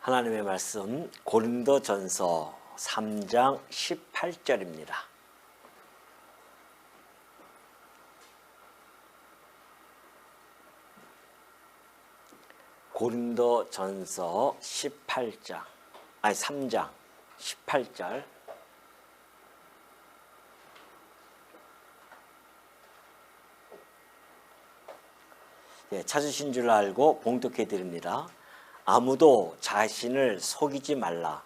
하나님의 말씀 고린도전서 3장 18절입니다. 고린도전서 3장 18절. 찾으신 줄 알고 봉독해 드립니다. 아무도 자신을 속이지 말라.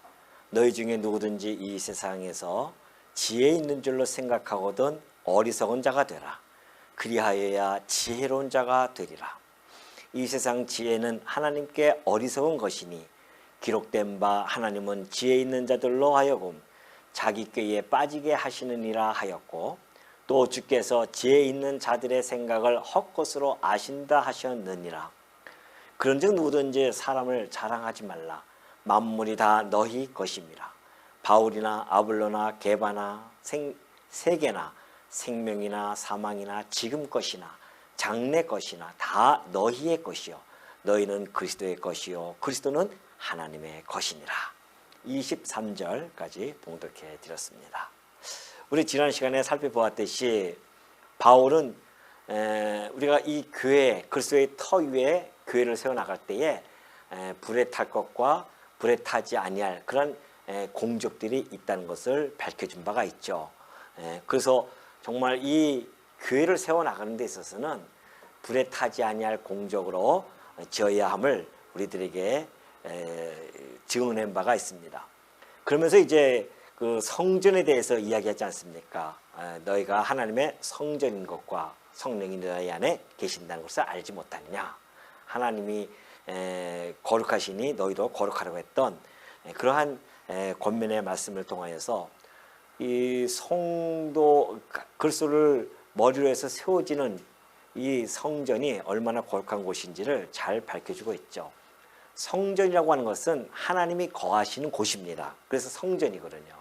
너희 중에 누구든지 이 세상에서 지혜 있는 줄로 생각하거든 어리석은 자가 되라. 그리하여야 지혜로운 자가 되리라. 이 세상 지혜는 하나님께 어리석은 것이니 기록된 바 하나님은 지혜 있는 자들로 하여금 자기 꾀에 빠지게 하시느니라 하였고, 또 주께서 지혜 있는 자들의 생각을 헛것으로 아신다 하셨느니라. 그런즉 누구든지 사람을 자랑하지 말라. 만물이 다 너희 것임이라. 바울이나 아볼로나 게바나 세계나 생명이나 사망이나 지금 것이나 장래 것이나 다 너희의 것이요 너희는 그리스도의 것이요 그리스도는 하나님의 것이니라. 23절까지 봉독해 드렸습니다. 우리 지난 시간에 살펴보았듯이 바울은 우리가 이 교회, 그리스도의 터 위에 교회를 세워나갈 때에 불에 탈 것과 불에 타지 아니할 그런 공적들이 있다는 것을 밝혀준 바가 있죠. 그래서 정말 이 교회를 세워나가는 데 있어서는 불에 타지 아니할 공적으로 지어야 함을 우리들에게 증언한 바가 있습니다. 그러면서 이제 그 성전에 대해서 이야기하지 않습니까? 너희가 하나님의 성전인 것과 성령이 너희 안에 계신다는 것을 알지 못하느냐. 하나님이 거룩하시니 너희도 거룩하라고 했던 그러한 권면의 말씀을 통하여서 이 성도 그리스도를 머리로 해서 세워지는 이 성전이 얼마나 거룩한 곳인지를 잘 밝혀주고 있죠. 성전이라고 하는 것은 하나님이 거하시는 곳입니다. 그래서 성전이거든요.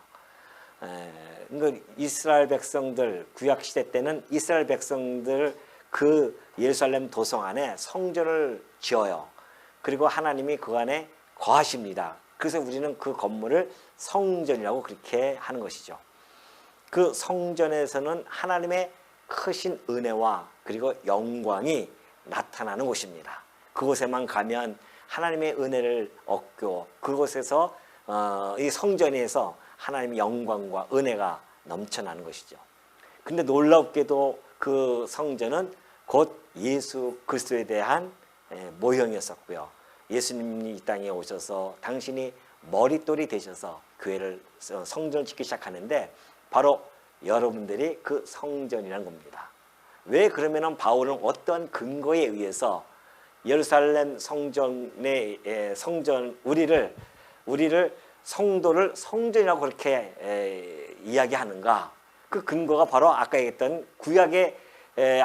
그러니까 이스라엘 백성들 구약시대 때는 이스라엘 백성들 그 예루살렘 도성 안에 성전을 지어요. 그리고 하나님이 그 안에 거하십니다. 그래서 우리는 그 건물을 성전이라고 그렇게 하는 것이죠. 그 성전에서는 하나님의 크신 은혜와 그리고 영광이 나타나는 곳입니다. 그곳에만 가면 하나님의 은혜를 얻고 그곳에서 이 성전에서 하나님의 영광과 은혜가 넘쳐나는 것이죠. 근데 놀랍게도 그 성전은 곧 예수 그리스도에 대한 모형이었었고요. 예수님이 이 땅에 오셔서 당신이 머릿돌이 되셔서 교회를 성전을 짓기 시작하는데 바로 여러분들이 그 성전이라는 겁니다. 왜 그러면은 바울은 어떤 근거에 의해서 예루살렘 성전의 성전 우리를 성도를 성전이라고 그렇게 이야기하는가? 그 근거가 바로 아까 얘기했던 구약에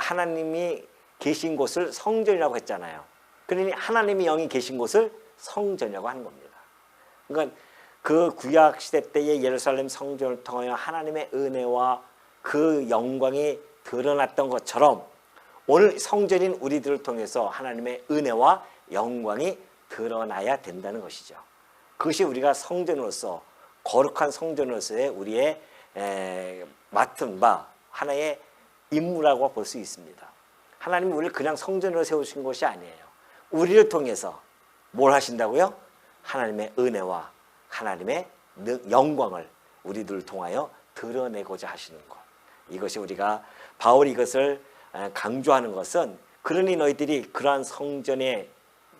하나님이 계신 곳을 성전이라고 했잖아요. 그러니 하나님이 영이 계신 곳을 성전이라고 하는 겁니다. 그러니까 그 구약 시대 때의 예루살렘 성전을 통하여 하나님의 은혜와 그 영광이 드러났던 것처럼 오늘 성전인 우리들을 통해서 하나님의 은혜와 영광이 드러나야 된다는 것이죠. 그것이 우리가 성전으로서 거룩한 성전으로서의 우리의 맡은 바 하나의 임무라고 볼 수 있습니다. 하나님이 우리를 그냥 성전으로 세우신 것이 아니에요. 우리를 통해서 뭘 하신다고요? 하나님의 은혜와 하나님의 영광을 우리들을 통하여 드러내고자 하시는 것. 이것이 우리가 바울이 이것을 강조하는 것은 그러니 너희들이 그러한 성전의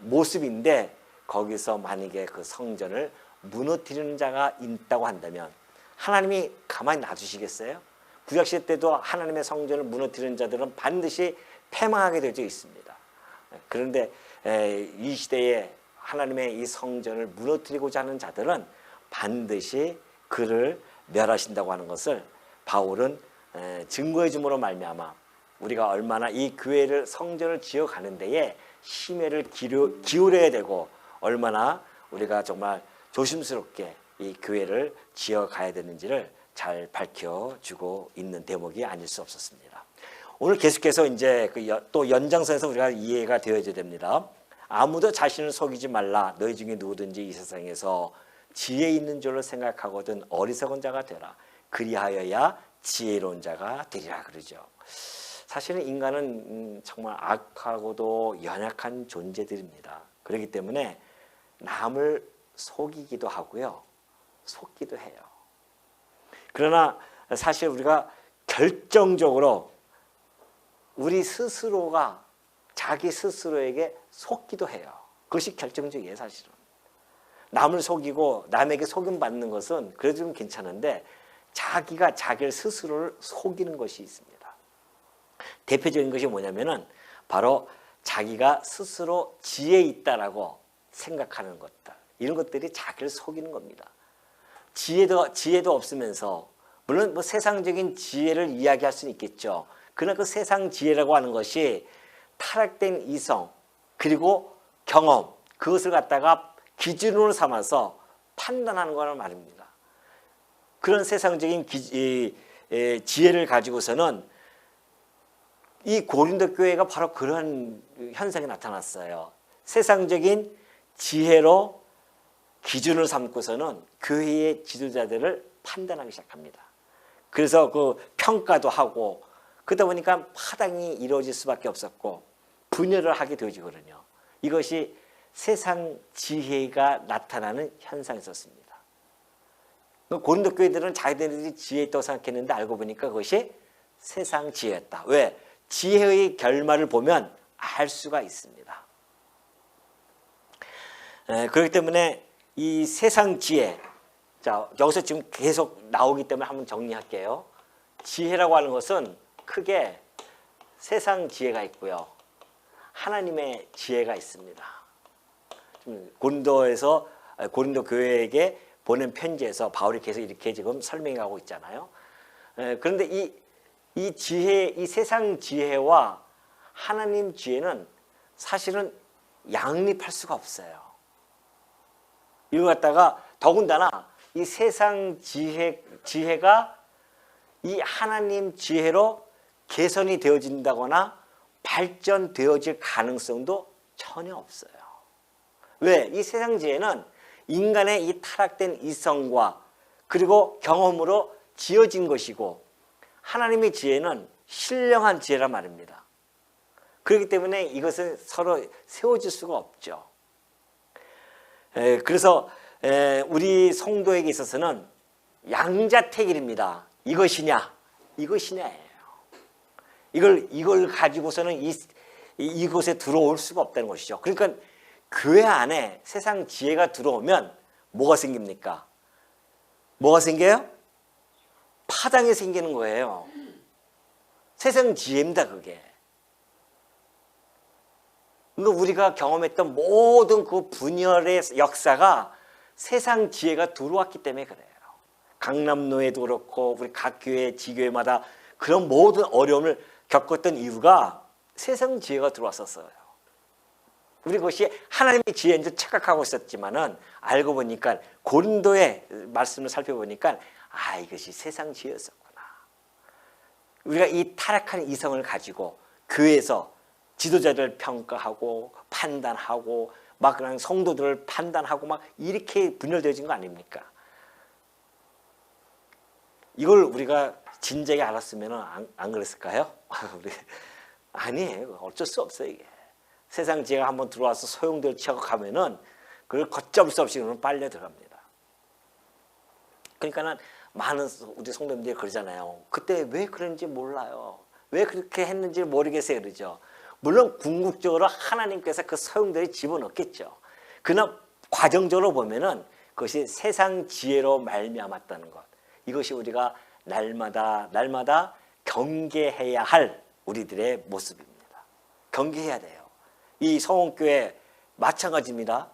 모습인데 거기서 만약에 그 성전을 무너뜨리는 자가 있다고 한다면 하나님이 가만히 놔두시겠어요? 구약시대 때도 하나님의 성전을 무너뜨리는 자들은 반드시 패망하게 되어 있습니다. 그런데 이 시대에 하나님의 이 성전을 무너뜨리고자 하는 자들은 반드시 그를 멸하신다고 하는 것을 바울은 증거해 줌으로 말미암아 우리가 얼마나 이 교회를 성전을 지어가는 데에 심혈을 기울여야 되고 얼마나 우리가 정말 조심스럽게 이 교회를 지어가야 되는지를 잘 밝혀주고 있는 대목이 아닐 수 없었습니다. 오늘 계속해서 이제 또 연장선에서 우리가 이해가 되어야 됩니다. 아무도 자신을 속이지 말라. 너희 중에 누구든지 이 세상에서 지혜 있는 줄로 생각하거든 어리석은 자가 되라. 그리하여야 지혜로운 자가 되리라 그러죠. 사실은 인간은 정말 악하고도 연약한 존재들입니다. 그렇기 때문에 남을 속이기도 하고요, 속기도 해요. 그러나 사실 우리가 결정적으로 우리 스스로가 자기 스스로에게 속기도 해요. 그것이 결정적이에요. 사실은 남을 속이고 남에게 속임받는 것은 그래도 좀 괜찮은데 자기가 자기를 스스로를 속이는 것이 있습니다. 대표적인 것이 뭐냐면은 바로 자기가 스스로 지혜 있다라고 생각하는 것들, 이런 것들이 자기를 속이는 겁니다. 지혜도 없으면서, 물론 뭐 세상적인 지혜를 이야기할 수는 있겠죠. 그러나 그 세상 지혜라고 하는 것이 타락된 이성 그리고 경험, 그것을 갖다가 기준으로 삼아서 판단하는 거란 말입니다. 그런 세상적인 지혜를 가지고서는 이 고린도 교회가 바로 그런 현상이 나타났어요. 세상적인 지혜로 기준을 삼고서는 교회의 지도자들을 판단하기 시작합니다. 그래서 그 평가도 하고 그러다 보니까 파당이 이루어질 수밖에 없었고 분열을 하게 되어지거든요. 이것이 세상 지혜가 나타나는 현상이었습니다. 고린도 교회들은 자기들이 지혜 있다고 생각했는데 알고 보니까 그것이 세상 지혜였다. 왜? 지혜의 결말을 보면 알 수가 있습니다. 그렇기 때문에 이 세상 지혜, 자 여기서 지금 계속 나오기 때문에 한번 정리할게요. 지혜라고 하는 것은 크게 세상 지혜가 있고요, 하나님의 지혜가 있습니다. 고린도 교회에게 보낸 편지에서 바울이 계속 이렇게 지금 설명하고 있잖아요. 그런데 이 지혜, 이 세상 지혜와 하나님 지혜는 사실은 양립할 수가 없어요. 이거 갖다가 더군다나 이 세상 지혜가 이 하나님 지혜로 개선이 되어진다거나 발전되어질 가능성도 전혀 없어요. 왜? 이 세상 지혜는 인간의 이 타락된 이성과 그리고 경험으로 지어진 것이고, 하나님의 지혜는 신령한 지혜란 말입니다. 그렇기 때문에 이것은 서로 세워질 수가 없죠. 그래서 우리 성도에게 있어서는 양자택일입니다. 이것이냐 이것이냐예요. 이걸 가지고서는 이곳에 들어올 수가 없다는 것이죠. 그러니까 교회 안에 세상 지혜가 들어오면 뭐가 생깁니까? 뭐가 생겨요? 파당이 생기는 거예요. 세상 지혜입니다, 그게. 그러니까 우리가 경험했던 모든 그 분열의 역사가 세상 지혜가 들어왔기 때문에 그래요. 강남로에도 그렇고 우리 각 교회, 지교회마다 그런 모든 어려움을 겪었던 이유가 세상 지혜가 들어왔었어요. 우리 그것이 하나님의 지혜인 줄 착각하고 있었지만은 알고 보니까 고린도의 말씀을 살펴보니까 이것이 세상 지혜였었구나. 우리가 이 타락한 이성을 가지고 교회에서 지도자들을 평가하고 판단하고 막 그냥 성도들을 판단하고 막 이렇게 분열되어진 거 아닙니까? 이걸 우리가 진작에 알았으면 안 그랬을까요? 아니에요. 어쩔 수 없어요, 이게. 세상 지혜가 한번 들어와서 소용돌이 치고 가면은 그걸 걷잡을 수 없이 빨려 들어갑니다. 그러니까는 많은 우리 성도님들이 그러잖아요. 그때 왜 그런지 몰라요. 왜 그렇게 했는지 모르겠어요, 그러죠. 물론 궁극적으로 하나님께서 그 소용돌이 집어넣겠죠. 그러나 과정적으로 보면은 그것이 세상 지혜로 말미암았다는 것. 이것이 우리가 날마다 경계해야 할 우리들의 모습입니다. 경계해야 돼요. 이 성원교회 마찬가지입니다.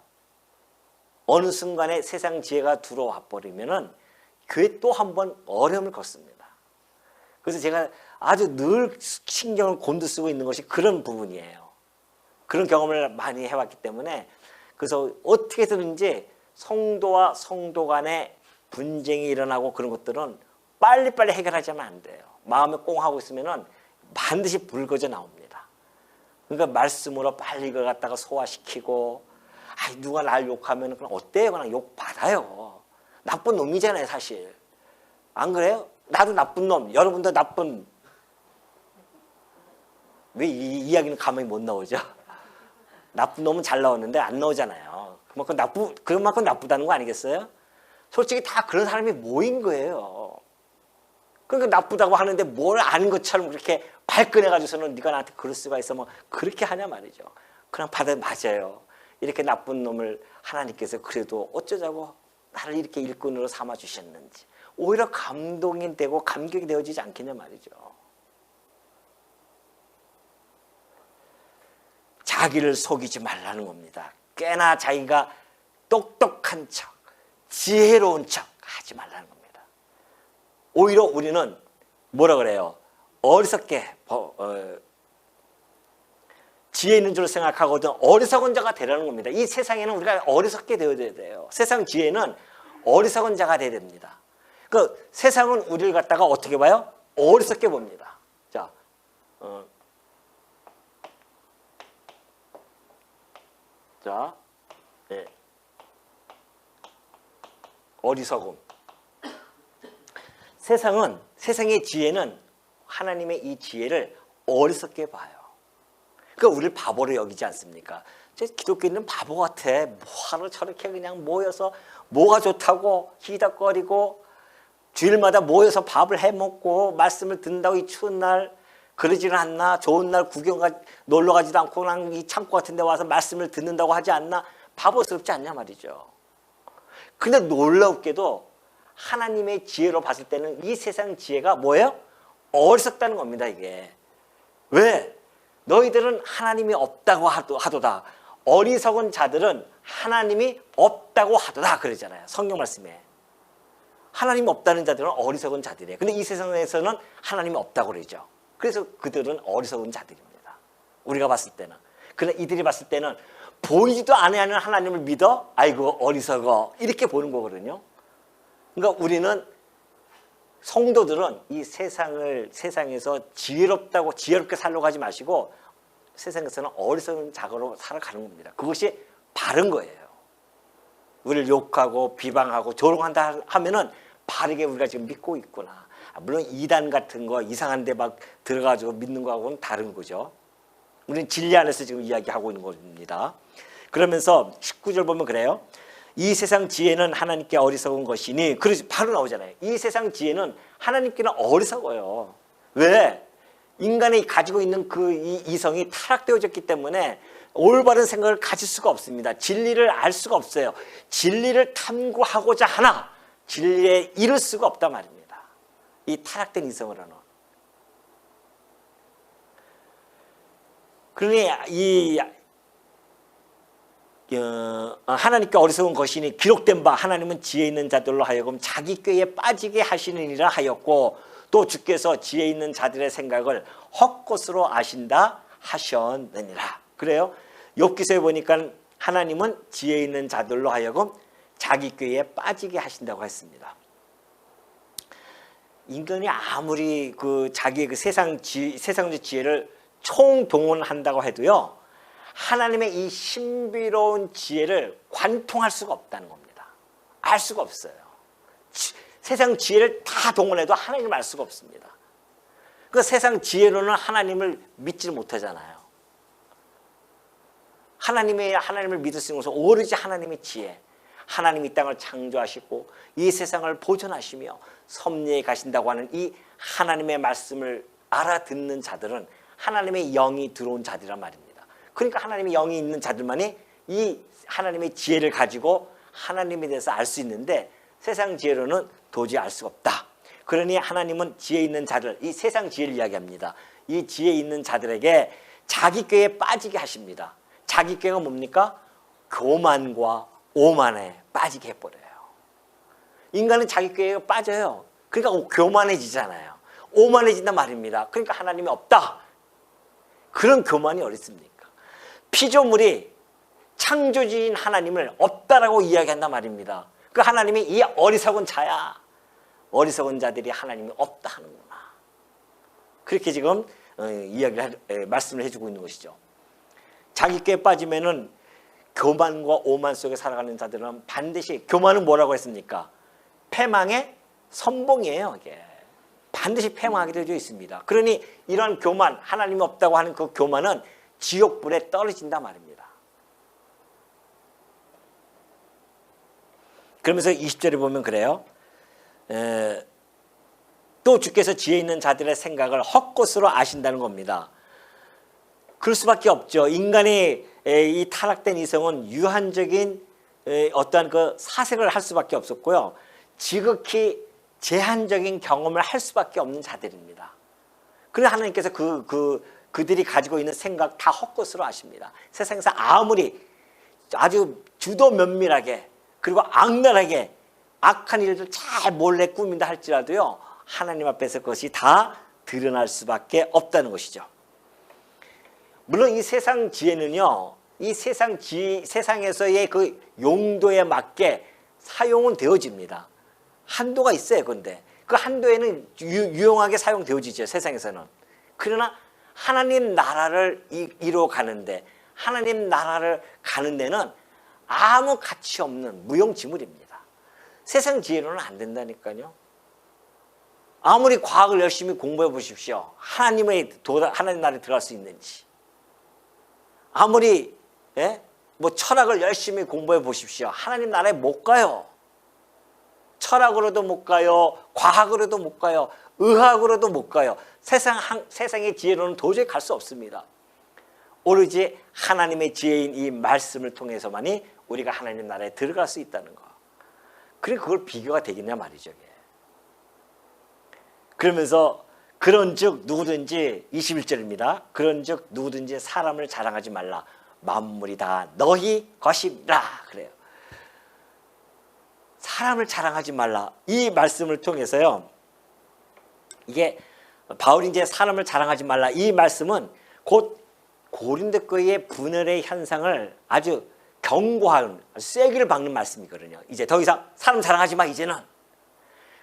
어느 순간에 세상 지혜가 들어와 버리면은 교회 또 한 번 어려움을 겪습니다. 그래서 제가 아주 늘 신경을 곤두쓰고 있는 것이 그런 부분이에요. 그런 경험을 많이 해왔기 때문에, 그래서 어떻게든지 성도와 성도 간에 분쟁이 일어나고 그런 것들은 빨리빨리 해결하자면 안 돼요. 마음에 꽁 하고 있으면은 반드시 불거져 나옵니다. 그러니까 말씀으로 빨리 이걸 갖다가 소화시키고, 누가 날 욕하면 그냥 어때요? 그냥 욕 받아요. 나쁜 놈이잖아요, 사실. 안 그래요? 나도 나쁜 놈, 여러분도 나쁜. 왜 이 이야기는 가만히 못 나오죠? 나쁜 놈은 잘 나오는데 안 나오잖아요. 그만큼 나쁘다는 거 아니겠어요? 솔직히 다 그런 사람이 모인 거예요. 그러니까 나쁘다고 하는데 뭘 아는 것처럼 그렇게 발끈해가지고서는 네가 나한테 그럴 수가 있어 뭐 그렇게 하냐 말이죠. 그냥 맞아요. 이렇게 나쁜 놈을 하나님께서 그래도 어쩌자고 나를 이렇게 일꾼으로 삼아주셨는지 오히려 감동이 되고 감격이 되어지지 않겠냐 말이죠. 자기를 속이지 말라는 겁니다. 꽤나 자기가 똑똑한 척, 지혜로운 척 하지 말라는 겁니다. 오히려 우리는 뭐라 그래요? 어리석게 지혜 있는 줄 생각하거든 어리석은 자가 되라는 겁니다. 이 세상에는 우리가 어리석게 되어야 돼요. 세상 지혜는 어리석은 자가 되어야 됩니다. 그 세상은 우리를 갖다가 어떻게 봐요? 어리석게 봅니다. 네. 어리석음. 세상의 지혜는 하나님의 이 지혜를 어리석게 봐요. 그러니까 우리를 바보로 여기지 않습니까? 기독교인은 바보 같아. 뭐하러 저렇게 그냥 모여서 뭐가 좋다고 희덕거리고 주일마다 모여서 밥을 해먹고 말씀을 듣는다고 이 추운 날 그러지는 않나? 좋은 날 놀러 가지도 않고 그냥 이 창고 같은 데 와서 말씀을 듣는다고 하지 않나? 바보스럽지 않냐 말이죠. 근데 놀랍게도 하나님의 지혜로 봤을 때는 이 세상 지혜가 뭐예요? 어리석다는 겁니다, 이게. 왜? 너희들은 하나님이 없다고 하도다. 어리석은 자들은 하나님이 없다고 하도다. 그러잖아요. 성경 말씀에. 하나님이 없다는 자들은 어리석은 자들이에요. 근데 이 세상에서는 하나님이 없다고 그러죠. 그래서 그들은 어리석은 자들입니다. 우리가 봤을 때는. 그러나 이들이 봤을 때는 보이지도 않는 하나님을 믿어? 아이고 어리석어. 이렇게 보는 거거든요. 그러니까 우리는 성도들은 이 세상에서 지혜롭게 살려고 하지 마시고 세상에서는 어리석은 자가로 살아가는 겁니다. 그것이 바른 거예요. 우리를 욕하고 비방하고 조롱한다 하면은 바르게 우리가 지금 믿고 있구나. 물론 이단 같은 거 이상한 데 막 들어가지고 믿는 거하고는 다른 거죠. 우리는 진리 안에서 지금 이야기하고 있는 겁니다. 그러면서 19절 보면 그래요. 이 세상 지혜는 하나님께 어리석은 것이니 그래서 바로 나오잖아요. 이 세상 지혜는 하나님께는 어리석어요. 왜? 인간이 가지고 있는 이 이성이 타락되어졌기 때문에 올바른 생각을 가질 수가 없습니다. 진리를 알 수가 없어요. 진리를 탐구하고자 하나 진리에 이를 수가 없단 말입니다. 이 타락된 이성으로는. 그러니 하나님께 어리석은 것이니 기록된 바 하나님은 지혜 있는 자들로 하여금 자기 꾀에 빠지게 하시느니라 하였고 또 주께서 지혜 있는 자들의 생각을 헛것으로 아신다 하셨느니라. 그래요. 욥기서에 보니까 하나님은 지혜 있는 자들로 하여금 자기 꾀에 빠지게 하신다고 했습니다. 인간이 아무리 자기의 세상적 지혜를 총동원한다고 해도요. 하나님의 이 신비로운 지혜를 관통할 수가 없다는 겁니다. 알 수가 없어요. 세상 지혜를 다 동원해도 하나님을 알 수가 없습니다. 그 세상 지혜로는 하나님을 믿지 못하잖아요. 하나님을 믿을 수 있는 것은 오로지 하나님의 지혜. 하나님이 이 땅을 창조하시고 이 세상을 보존하시며 섭리에 가신다고 하는 이 하나님의 말씀을 알아듣는 자들은 하나님의 영이 들어온 자들이란 말입니다. 그러니까 하나님의 영이 있는 자들만이 이 하나님의 지혜를 가지고 하나님에 대해서 알 수 있는데 세상 지혜로는 도저히 알 수가 없다. 그러니 하나님은 지혜 있는 자들, 이 세상 지혜를 이야기합니다. 이 지혜 있는 자들에게 자기 꾀에 빠지게 하십니다. 자기 꾀가 뭡니까? 교만과 오만에 빠지게 해버려요. 인간은 자기 꾀에 빠져요. 그러니까 교만해지잖아요. 오만해진단 말입니다. 그러니까 하나님이 없다. 그런 교만이 어디 있습니까? 피조물이 창조주인 하나님을 없다라고 이야기한단 말입니다. 그 하나님이 이 어리석은 자야. 어리석은 자들이 하나님이 없다 하는구나. 그렇게 지금 말씀을 해주고 있는 것이죠. 자기 꾀에 빠지면은 교만과 오만 속에 살아가는 자들은 반드시, 교만은 뭐라고 했습니까? 패망의 선봉이에요. 이게 반드시 패망하게 되어 있습니다. 그러니 이런 교만, 하나님이 없다고 하는 그 교만은 지옥불에 떨어진다 말입니다. 그러면서 20절에 보면 그래요. 또 주께서 지혜 있는 자들의 생각을 헛것으로 아신다는 겁니다. 그럴 수밖에 없죠. 인간의 이 타락된 이성은 유한적인 어떠한 그 사색을 할 수밖에 없었고요. 지극히 제한적인 경험을 할 수밖에 없는 자들입니다. 그래서 하나님께서 그들이 가지고 있는 생각 다 헛것으로 아십니다. 세상에서 아무리 아주 주도 면밀하게 그리고 악랄하게 악한 일들 잘 몰래 꾸민다 할지라도요, 하나님 앞에서 그것이 다 드러날 수밖에 없다는 것이죠. 물론 이 세상 지혜는요, 이 세상에서의 그 용도에 맞게 사용은 되어집니다. 한도가 있어요. 근데 그 한도에는 유용하게 사용되어지죠, 세상에서는. 그러나 하나님 나라를 이루어 가는데, 하나님 나라를 가는 데는 아무 가치 없는 무용지물입니다. 세상 지혜로는 안 된다니까요. 아무리 과학을 열심히 공부해 보십시오. 하나님 나라에 들어갈 수 있는지. 아무리 철학을 열심히 공부해 보십시오. 하나님 나라에 못 가요. 철학으로도 못 가요. 과학으로도 못 가요. 의학으로도 못 가요. 세상의 지혜로는 도저히 갈 수 없습니다. 오로지 하나님의 지혜인 이 말씀을 통해서만이 우리가 하나님 나라에 들어갈 수 있다는 거. 그러니까 그걸 비교가 되겠냐 말이죠. 그러면서 그런즉 누구든지, 21절입니다. 그런즉 누구든지 사람을 자랑하지 말라. 만물이 다 너희 것이라 그래요. 사람을 자랑하지 말라. 이 말씀을 통해서요, 이게 바울이 이제 사람을 자랑하지 말라, 이 말씀은 곧 고린도 교회의 분열의 현상을 아주 경고하는, 쐐기를 박는 말씀이거든요. 이제 더 이상 사람 자랑하지 마, 이제는.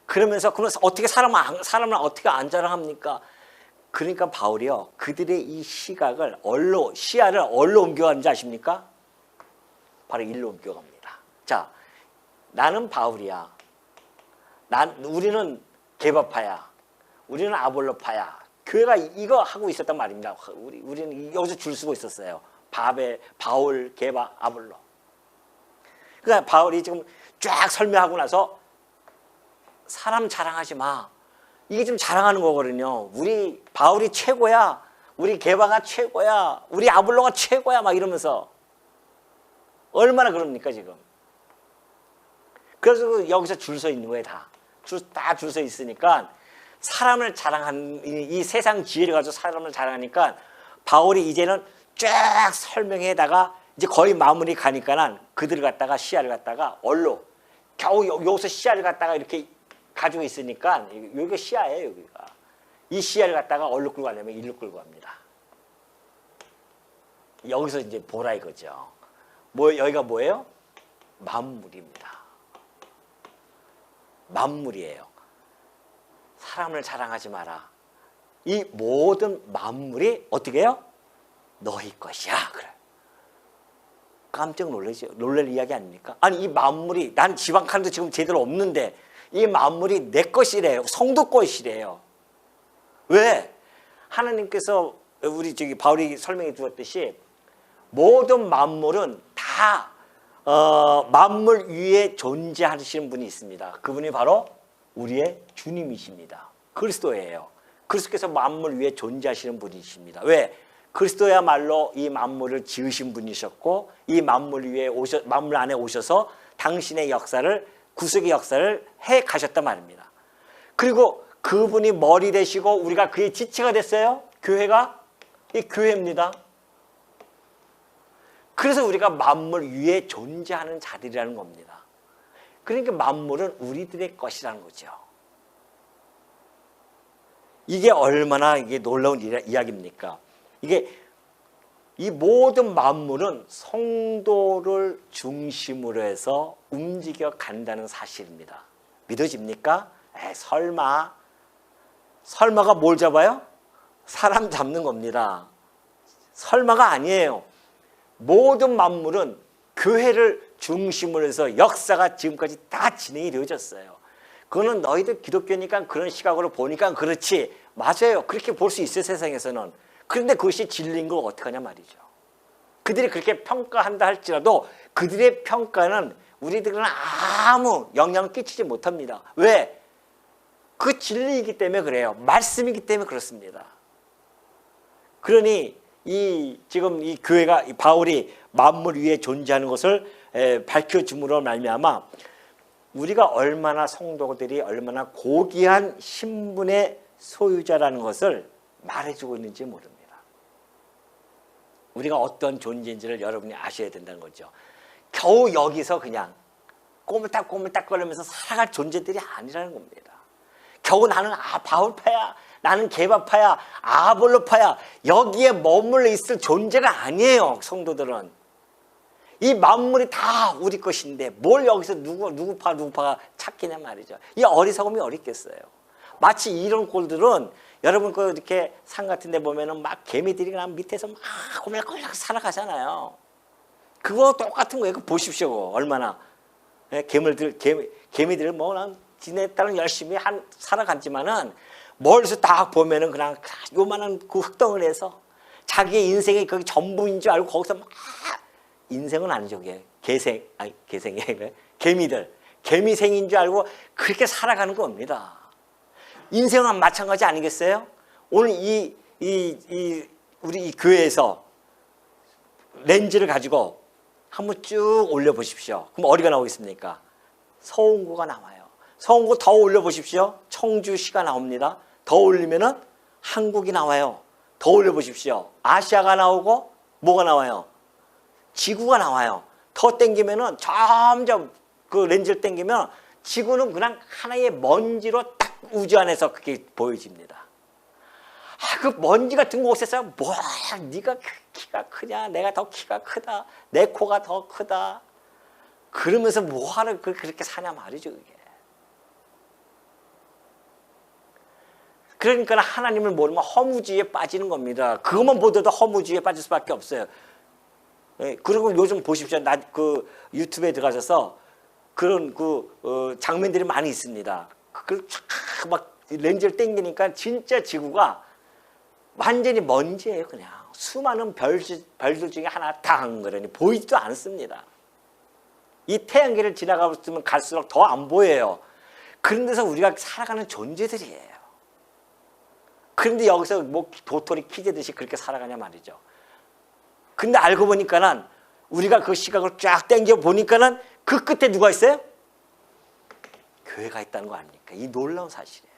그러면서 어떻게 사람을 어떻게 안 자랑합니까? 그러니까 바울이요, 그들의 이 시야를 어디로 옮겨가는지 아십니까? 바로 일로 옮겨갑니다. 자, 나는 바울이야. 우리는 개바파야. 우리는 아볼로파야. 교회가 이거 하고 있었단 말입니다. 우리는 여기서 줄 서고 있었어요. 바울, 개바, 아볼로. 그러니까 바울이 지금 쫙 설명하고 나서 사람 자랑하지 마. 이게 좀 자랑하는 거거든요. 우리 바울이 최고야. 우리 개바가 최고야. 우리 아볼로가 최고야. 막 이러면서. 얼마나 그럽니까, 지금. 그래서 여기서 줄 서 있는 거예요, 다. 다 줄 서 있으니까 사람을 자랑하는, 이 세상 지혜를 가지고 사람을 자랑하니까 바울이 이제는 쫙 설명해다가 이제 거의 마무리 가니까는 그들을 갖다가 시야를 갖다가 겨우 여기서 시야를 갖다가 이렇게 가지고 있으니까 여기가 시야예요, 여기가. 이 시야를 갖다가 어디로 끌고 가냐면 일로 끌고 갑니다. 여기서 이제 보라 이거죠. 여기가 뭐예요? 만물입니다. 만물이에요. 사람을 자랑하지 마라. 이 모든 만물이 어떻게 해요? 너희 것이야. 그래. 깜짝 놀랄 이야기 아닙니까? 아니, 이 만물이, 난 지방칸도 지금 제대로 없는데 이 만물이 내 것이래요. 성도 것이래요. 왜? 하나님께서 우리 바울이 설명해 주었듯이 모든 만물은 다 만물 위에 존재하시는 분이 있습니다. 그분이 바로 우리의 주님이십니다. 그리스도예요. 그리스도께서 만물 위에 존재하시는 분이십니다. 왜? 그리스도야말로 이 만물을 지으신 분이셨고 이 만물 안에 오셔서 당신의 역사를, 구속의 역사를 해 가셨단 말입니다. 그리고 그분이 머리 되시고 우리가 그의 지체가 됐어요. 교회가 이 교회입니다. 그래서 우리가 만물 위에 존재하는 자들이라는 겁니다. 그러니까 만물은 우리들의 것이라는 거죠. 이게 얼마나 놀라운 이야기입니까? 이 모든 만물은 성도를 중심으로 해서 움직여 간다는 사실입니다. 믿어집니까? 설마가 뭘 잡아요? 사람 잡는 겁니다. 설마가 아니에요. 모든 만물은 교회를 중심으로 해서 역사가 지금까지 다 진행이 되어졌어요. 그거는 너희들 기독교니까 그런 시각으로 보니까 그렇지. 맞아요. 그렇게 볼 수 있어요, 세상에서는. 그런데 그것이 진리인 걸 어떡하냐 말이죠. 그들이 그렇게 평가한다 할지라도 그들의 평가는 우리들은 아무 영향을 끼치지 못합니다. 왜? 그 진리이기 때문에 그래요. 말씀이기 때문에 그렇습니다. 그러니 지금 이 교회가 이 바울이 만물 위에 존재하는 것을 밝혀줌으로 말미암아 우리가 얼마나 성도들이 얼마나 고귀한 신분의 소유자라는 것을 말해주고 있는지 모릅니다. 우리가 어떤 존재인지를 여러분이 아셔야 된다는 거죠. 겨우 여기서 그냥 꼬물딱꼬물딱거리면서 살아갈 존재들이 아니라는 겁니다. 겨우 나는 바울파야, 나는 게바파야, 아볼로파야, 여기에 머물러 있을 존재가 아니에요. 성도들은 이 만물이 다 우리 것인데 뭘 여기서 누구파가 찾기냐 말이죠. 이 어리석음이 어딨겠어요. 마치 이런 꼴들은 여러분 그 이렇게 산 같은 데 보면은 막 개미들이 그냥 밑에서 막 꼬물꼬물 살아가잖아요. 그거 똑같은 거예요. 그거 보십시오. 얼마나 개미들 뭐 지네 따라 열심히 살아갔지만은 멀리서 딱 보면은 그냥 요만한 그 흙덩을 해서 자기의 인생이 거기 전부인 줄 알고 거기서 막 인생은 아니죠. 개생이 개미들 개미생인 줄 알고 그렇게 살아가는 겁니다. 인생은 마찬가지 아니겠어요? 오늘 우리 이 교회에서 렌즈를 가지고 한번 쭉 올려보십시오. 그럼 어디가 나오겠습니까? 서운구가 나와요. 서운구 더 올려보십시오. 청주시가 나옵니다. 더 올리면은 한국이 나와요. 더 올려보십시오. 아시아가 나오고 뭐가 나와요? 지구가 나와요. 더 땡기면은 점점 그 렌즈를 땡기면 지구는 그냥 하나의 먼지로 딱 우주 안에서 그게 보여집니다. 그 먼지 같은 곳에서 뭐야, 네가 키가 크냐, 내가 더 키가 크다, 내 코가 더 크다, 그러면서 뭐하러 그렇게 사냐 말이죠. 그게. 그러니까 하나님을 모르면 허무주의에 빠지는 겁니다. 그것만 보더라도 허무주의에 빠질 수밖에 없어요. 그리고 요즘 보십시오. 그 유튜브에 들어가셔서 그런 장면들이 많이 있습니다. 그걸 막 렌즈를 땡기니까 진짜 지구가 완전히 먼지예요. 그냥 수많은 별들 중에 하나 당 그러니 보이지도 않습니다. 이 태양계를 지나가고 있으면 갈수록 더 안 보여요. 그런 데서 우리가 살아가는 존재들이에요. 그런데 여기서 뭐 도토리 키재듯이 그렇게 살아가냐 말이죠. 근데 알고 보니까는 우리가 그 시각을 쫙 당겨 보니까는 그 끝에 누가 있어요? 교회가 있다는 거 아닙니까? 이 놀라운 사실이에요.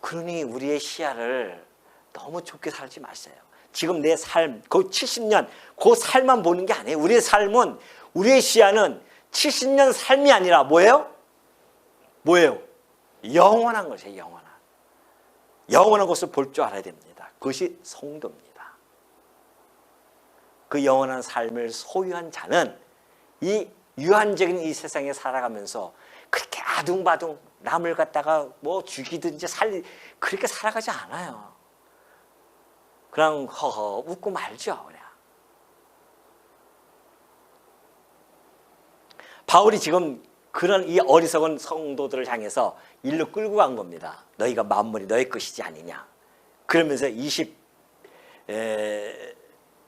그러니 우리의 시야를 너무 좁게 살지 마세요. 지금 내 삶, 그 70년, 그 삶만 보는 게 아니에요. 우리의 삶은, 우리의 시야는 70년 삶이 아니라 뭐예요? 뭐예요? 영원한 것이에요. 영원한 것을 볼 줄 알아야 됩니다. 그것이 성도입니다. 그 영원한 삶을 소유한 자는 이 유한적인 이 세상에 살아가면서 그렇게 아둥바둥 남을 갖다가 뭐 죽이든지 그렇게 살아가지 않아요. 그냥 허허 웃고 말죠. 그냥. 바울이 지금 그런 이 어리석은 성도들을 향해서 일로 끌고 간 겁니다. 너희가 만물이 너희 것이지 아니냐. 그러면서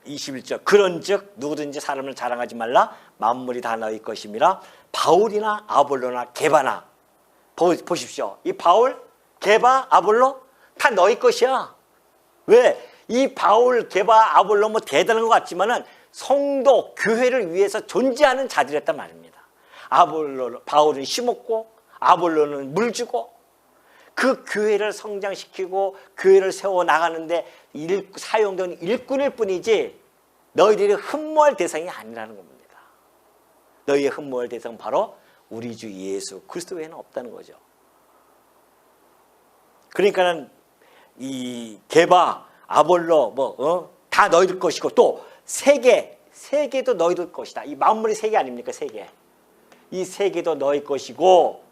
21절 그런즉 누구든지 사람을 자랑하지 말라. 만물이 다 너희 것임이라. 바울이나 아볼로나 게바나 보십시오. 이 바울, 게바, 아볼로 다 너희 것이야. 왜? 이 바울, 게바, 아볼로 뭐 대단한 것 같지만은 성도, 교회를 위해서 존재하는 자들이었단 말입니다. 바울은 심었고 아볼로는 물 주고 그 교회를 성장시키고 교회를 세워나가는데 사용된 일꾼일 뿐이지 너희들이 흠모할 대상이 아니라는 겁니다. 너희의 흠모할 대상은 바로 우리 주 예수 그리스도 외에는 없다는 거죠. 그러니까는 이 게바, 아볼로 다 너희들 것이고 또 세계도 너희들 것이다. 이 만물이 세계 아닙니까? 세계. 이 세계도 너희 것이고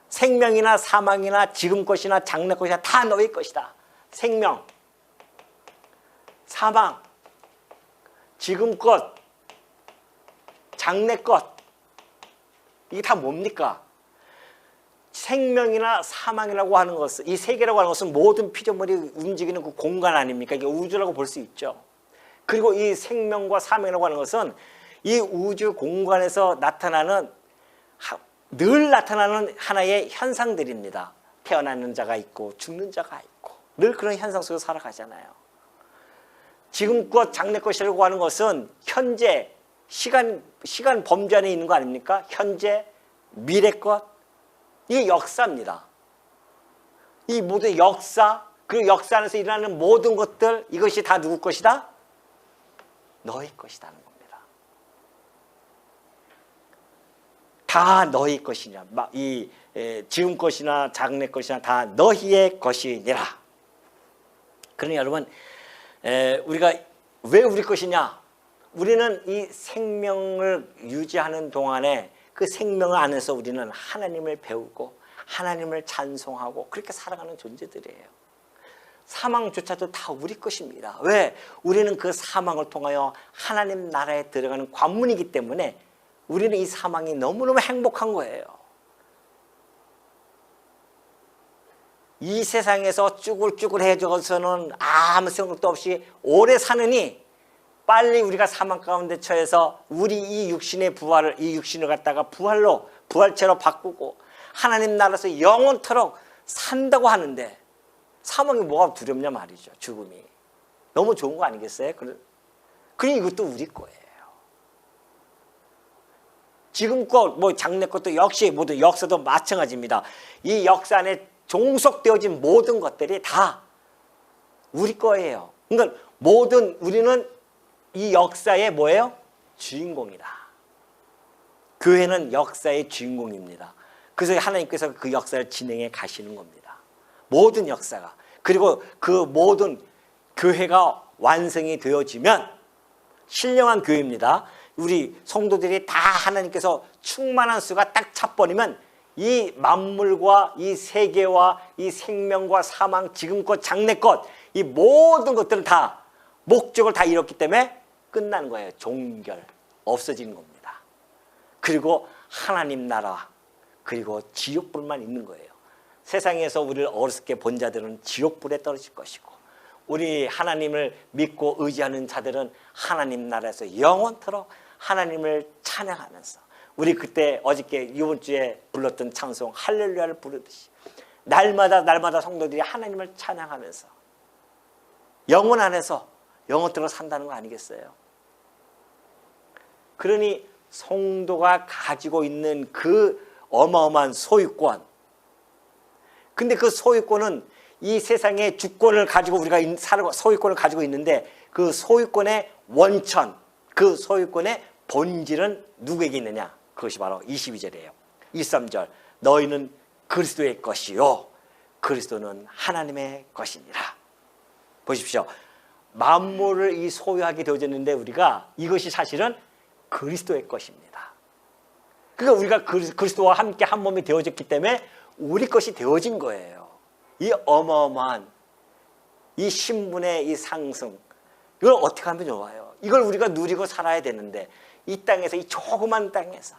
생명이나 사망이나 지금 것이나 장래 것이나 다 너희 것이다. 생명, 사망, 지금 것, 장래 것, 이게 다 뭡니까? 생명이나 사망이라고 하는 것은, 이 세계라고 하는 것은 모든 피조물이 움직이는 그 공간 아닙니까? 이게 우주라고 볼 수 있죠. 그리고 이 생명과 사명이라고 하는 것은 이 우주 공간에서 나타나는, 늘 나타나는 하나의 현상들입니다. 태어나는 자가 있고 죽는 자가 있고 늘 그런 현상 속에서 살아가잖아요. 지금껏 장래 것이라고 하는 것은 현재 시간 범주 안에 있는 거 아닙니까? 현재, 미래 것, 이게 역사입니다. 이 모든 역사, 그리고 역사 안에서 일어나는 모든 것들, 이것이 다 누구 것이다? 너희 것이라는 겁니다. 다 너희 것이냐, 이 지금 것이나 장래 것이나 다 너희의 것이니라. 그러니 여러분, 우리가 왜 우리 것이냐? 우리는 이 생명을 유지하는 동안에 그 생명 안에서 우리는 하나님을 배우고 하나님을 찬송하고 그렇게 살아가는 존재들이에요. 사망조차도 다 우리 것입니다. 왜? 우리는 그 사망을 통하여 하나님 나라에 들어가는 관문이기 때문에 우리는 이 사망이 너무너무 행복한 거예요. 이 세상에서 쭈글쭈글해져서는 아무 생각도 없이 오래 사느니 빨리 우리가 사망 가운데 처해서 우리 이 육신의 부활을, 이 육신을 갖다가 부활체로 바꾸고 하나님 나라에서 영원토록 산다고 하는데 사망이 뭐가 두렵냐 말이죠. 죽음이. 너무 좋은 거 아니겠어요? 그러니 이것도 우리 거예요. 지금 것, 장래 것도 역시 모두 역사도 마찬가지입니다. 이 역사 안에 종속되어진 모든 것들이 다 우리 거예요. 그러니까 우리는 이 역사의 뭐예요? 주인공이다. 교회는 역사의 주인공입니다. 그래서 하나님께서 그 역사를 진행해 가시는 겁니다. 모든 역사가. 그리고 그 모든 교회가 완성이 되어지면 신령한 교회입니다. 우리 성도들이 다 하나님께서 충만한 수가 딱 차버리면 이 만물과 이 세계와 이 생명과 사망, 지금껏 장래껏 이 모든 것들은 다 목적을 다 이뤘기 때문에 끝나는 거예요. 종결, 없어지는 겁니다. 그리고 하나님 나라, 그리고 지옥불만 있는 거예요. 세상에서 우리를 어렵게 본 자들은 지옥불에 떨어질 것이고 우리 하나님을 믿고 의지하는 자들은 하나님 나라에서 영원토록 하나님을 찬양하면서 우리 그때 어저께 이번 주에 불렀던 찬송 할렐루야를 부르듯이 날마다 성도들이 하나님을 찬양하면서 영원 안에서 영원토록 산다는 거 아니겠어요? 그러니 성도가 가지고 있는 그 어마어마한 소유권, 근데 그 소유권은 이 세상의 주권을 가지고 우리가 소유권을 가지고 있는데 그 소유권의 원천, 그 소유권의 본질은 누구에게 있느냐? 그것이 바로 22절이에요. 23절 너희는 그리스도의 것이요 그리스도는 하나님의 것이니라. 보십시오. 만물을 이 소유하게 되어졌는데 우리가 이것이 사실은 그리스도의 것입니다. 그러니까 우리가 그리스도와 함께 한 몸이 되어졌기 때문에 우리 것이 되어진 거예요. 이 어마어마한 이 신분의 이 상승, 이걸 어떻게 하면 좋아요? 이걸 우리가 누리고 살아야 되는데 이 땅에서, 이 조그만 땅에서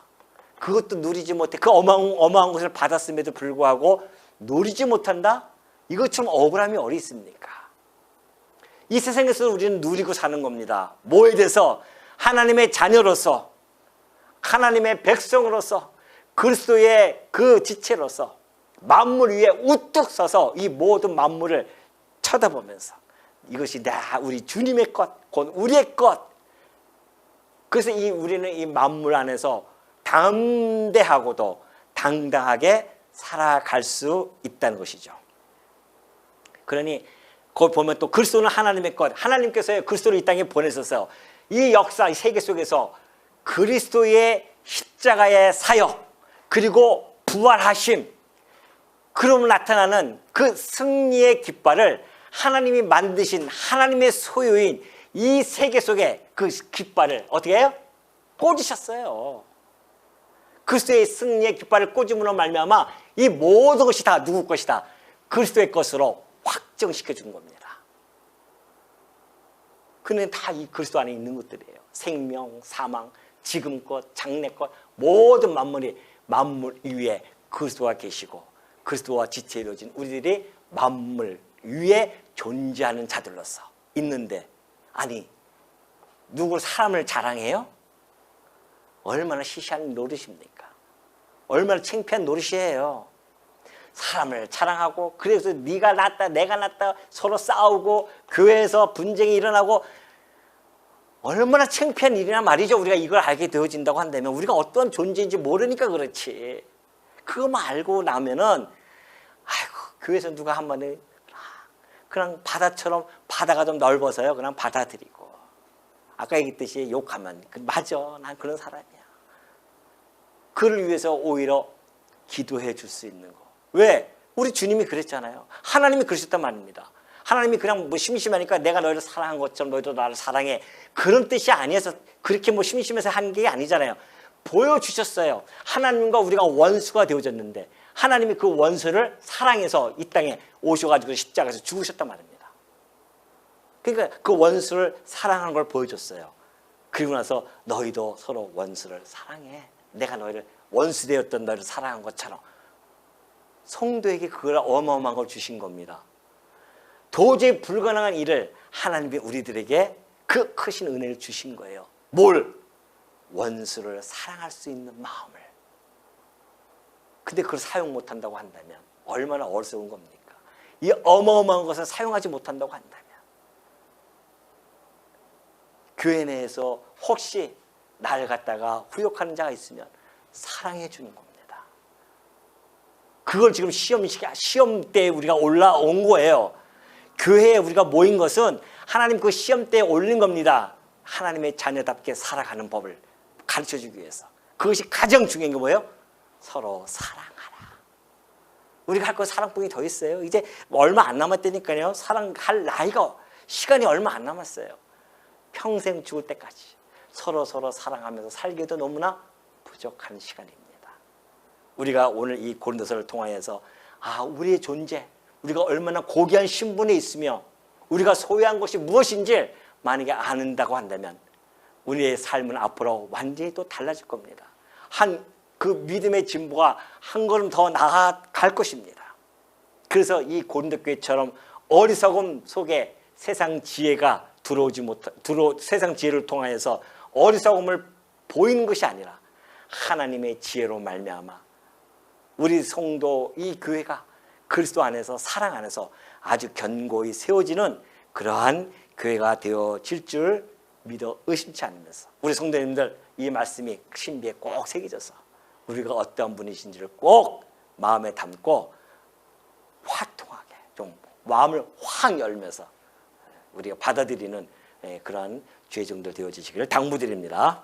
그것도 누리지 못해 그 어마어마한 것을 받았음에도 불구하고 누리지 못한다? 이것처럼 억울함이 어디 있습니까? 이 세상에서 우리는 누리고 사는 겁니다. 뭐에 대해서? 하나님의 자녀로서, 하나님의 백성으로서, 그리스도의 그 지체로서 만물 위에 우뚝 서서 이 모든 만물을 쳐다보면서 이것이 우리 주님의 것, 곧 우리의 것. 그래서 우리는 이 만물 안에서 담대하고도 당당하게 살아갈 수 있다는 것이죠. 그러니 거기 보면 또 그리스도는 하나님의 것, 하나님께서 그리스도를 이 땅에 보내셔서 이 역사, 이 세계 속에서 그리스도의 십자가의 사역, 그리고 부활하심, 그러면 나타나는 그 승리의 깃발을 하나님이 만드신 하나님의 소유인 이 세계 속에 그 깃발을 어떻게 해요? 꽂으셨어요. 그리스도의 승리의 깃발을 꽂음으로 말미암아 이 모든 것이 다 누구 것이다? 그리스도의 것으로 확정시켜 준 겁니다. 그는 다 이 그리스도 안에 있는 것들이에요. 생명, 사망, 지금 것, 장래 것, 모든 만물 위에 그리스도가 계시고 그리스도와 지체 이루어진 우리들이 만물 위에 존재하는 자들로서 있는데, 아니 누구 사람을 자랑해요? 얼마나 시시한 노릇입니까? 얼마나 창피한 노릇이에요. 사람을 자랑하고, 그래서 네가 낫다 내가 낫다 서로 싸우고 교회에서 분쟁이 일어나고, 얼마나 창피한 일이나 말이죠. 우리가 이걸 알게 되어진다고 한다면, 우리가 어떤 존재인지 모르니까 그렇지. 그거만 알고 나면은 아이고, 교회에서 누가 한 번에 그냥 바다처럼, 바다가 좀 넓어서요 그냥 받아들이고, 아까 얘기했듯이 욕하면 맞아, 난 그런 사람이야. 그를 위해서 오히려 기도해 줄 수 있는 거. 왜? 우리 주님이 그랬잖아요. 하나님이 그러셨단 말입니다. 하나님이 그냥 뭐 심심하니까 내가 너희를 사랑한 것처럼 너희도 나를 사랑해, 그런 뜻이 아니어서 그렇게 뭐 심심해서 한 게 아니잖아요. 보여주셨어요. 하나님과 우리가 원수가 되어졌는데 하나님이 그 원수를 사랑해서 이 땅에 오셔가지고 십자가에서 죽으셨단 말입니다. 그러니까 그 원수를 사랑하는 걸 보여줬어요. 그리고 나서 너희도 서로 원수를 사랑해. 내가 너희를 원수 되었던 너희를 사랑한 것처럼. 성도에게 그걸 어마어마한 걸 주신 겁니다. 도저히 불가능한 일을 하나님이 우리들에게 그 크신 은혜를 주신 거예요. 뭘? 원수를 사랑할 수 있는 마음을. 근데 그걸 사용 못한다고 한다면 얼마나 어리석은 겁니까? 이 어마어마한 것을 사용하지 못한다고 한다면, 교회 내에서 혹시 날 갖다가 후욕하는 자가 있으면 사랑해 주는 겁니다. 그걸 지금 시험 때에 우리가 올라온 거예요. 교회에 우리가 모인 것은 하나님 그 시험 때에 올린 겁니다. 하나님의 자녀답게 살아가는 법을 가르쳐주기 위해서. 그것이 가장 중요한 게 뭐예요? 서로 사랑하라. 우리가 할 거 사랑뿐이 더 있어요. 이제 얼마 안 남았다니까요. 사랑할 나이가, 시간이 얼마 안 남았어요. 평생 죽을 때까지 서로 사랑하면서 살기도 너무나 부족한 시간입니다. 우리가 오늘 이 고린도서를 통하여서 우리의 존재, 우리가 얼마나 고귀한 신분에 있으며 우리가 소유한 것이 무엇인지 만약에 아는다고 한다면 우리의 삶은 앞으로 완전히 또 달라질 겁니다. 그 믿음의 진보가 한 걸음 더 나아갈 것입니다. 그래서 이 고린도 교회처럼 어리석음 속에 세상 지혜가 세상 지혜를 통하여서 어리석음을 보이는 것이 아니라 하나님의 지혜로 말미암아 우리 성도, 이 교회가 그리스도 안에서, 사랑 안에서 아주 견고히 세워지는 그러한 교회가 되어질 줄 믿어 의심치 않으면서, 우리 성도님들 이 말씀이 신비에 꼭 새겨져서 우리가 어떤 분이신지를 꼭 마음에 담고 화통하게 좀 마음을 확 열면서 우리가 받아들이는 그러한 죄종들 되어지시기를 당부드립니다.